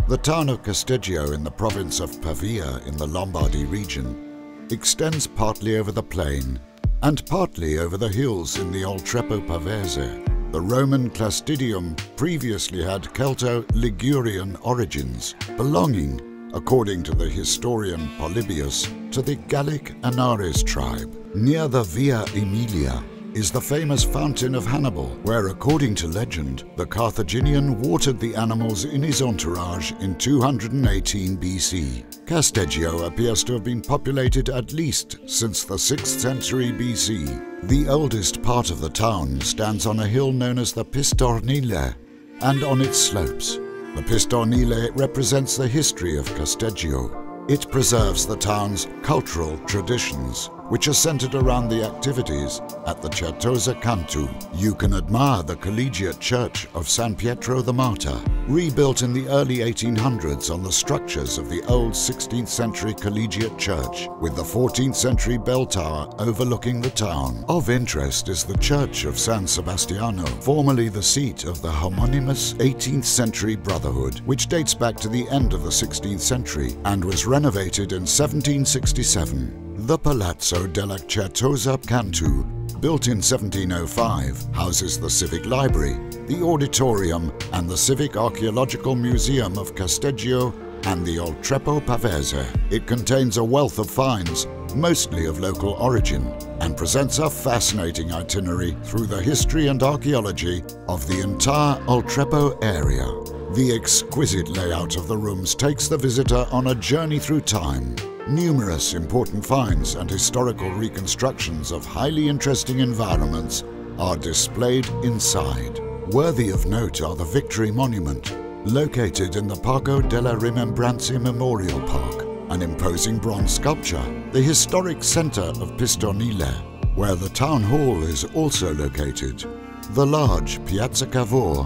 The town of Casteggio in the province of Pavia in the Lombardy region extends partly over the plain and partly over the hills in the Oltreppo Pavese. The Roman Clastidium previously had Celto-Ligurian origins, belonging, according to the historian Polybius, to the Gallic Anares tribe. Near the Via Aemilia is the famous Fountain of Hannibal, where, according to legend, the Carthaginian watered the animals in his entourage in 218 BC. Casteggio appears to have been populated at least since the 6th century BC. The oldest part of the town stands on a hill known as the Pistornile, and on its slopes. The Pistornile represents the history of Casteggio. It preserves the town's cultural traditions, which are centered around the activities at the Certosa Cantu. You can admire the collegiate church of San Pietro the Martyr, rebuilt in the early 1800s on the structures of the old 16th century collegiate church, with the 14th century bell tower overlooking the town. Of interest is the church of San Sebastiano, formerly the seat of the homonymous 18th century brotherhood, which dates back to the end of the 16th century and was renovated in 1767. The Palazzo della Certosa Cantu, built in 1705, houses the Civic Library, the Auditorium and the Civic Archaeological Museum of Casteggio and the Oltreppo Pavese. It contains a wealth of finds, mostly of local origin, and presents a fascinating itinerary through the history and archaeology of the entire Oltreppo area. The exquisite layout of the rooms takes the visitor on a journey through time. Numerous important finds and historical reconstructions of highly interesting environments are displayed inside. Worthy of note are the Victory Monument, located in the Parco della Rimembranze Memorial Park, an imposing bronze sculpture, the historic center of Pistornile, where the town hall is also located, the large Piazza Cavour,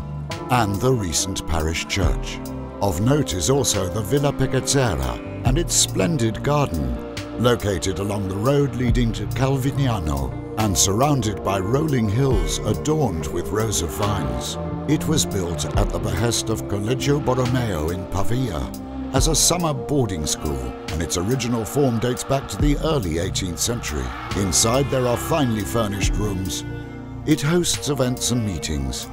and the recent parish church. Of note is also the Villa Pecazzera and its splendid garden, located along the road leading to Calvignano and surrounded by rolling hills adorned with rows of vines. It was built at the behest of Collegio Borromeo in Pavia as a summer boarding school, and its original form dates back to the early 18th century. Inside there are finely furnished rooms. It hosts events and meetings.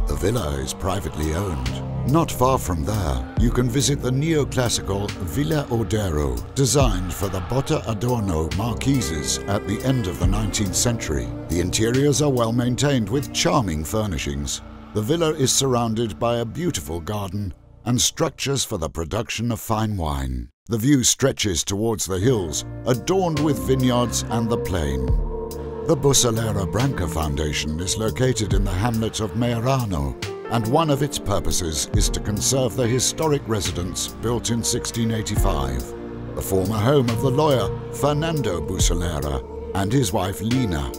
The villa is privately owned. Not far from there, you can visit the neoclassical Villa Ordero, designed for the Botta Adorno marquises at the end of the 19th century. The interiors are well maintained with charming furnishings. The villa is surrounded by a beautiful garden and structures for the production of fine wine. The view stretches towards the hills, adorned with vineyards and the plain. The Bussolera Branca Foundation is located in the hamlet of Meirano, and one of its purposes is to conserve the historic residence built in 1685, the former home of the lawyer Fernando Bussolera and his wife Lina,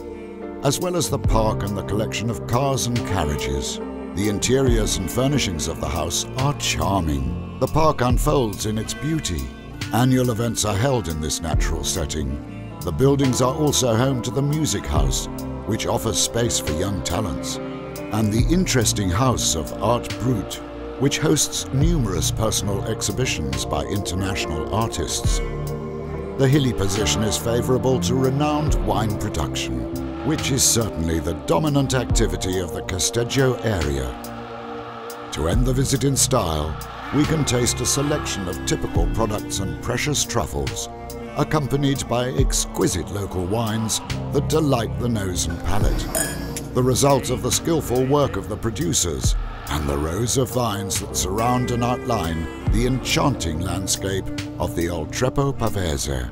as well as the park and the collection of cars and carriages. The interiors and furnishings of the house are charming. The park unfolds in its beauty. Annual events are held in this natural setting. The buildings are also home to the Music House, which offers space for young talents, and the interesting House of Art Brut, which hosts numerous personal exhibitions by international artists. The hilly position is favorable to renowned wine production, which is certainly the dominant activity of the Casteggio area. To end the visit in style, we can taste a selection of typical products and precious truffles, accompanied by exquisite local wines that delight the nose and palate, the result of the skillful work of the producers and the rows of vines that surround and outline the enchanting landscape of the Oltreppo Pavese.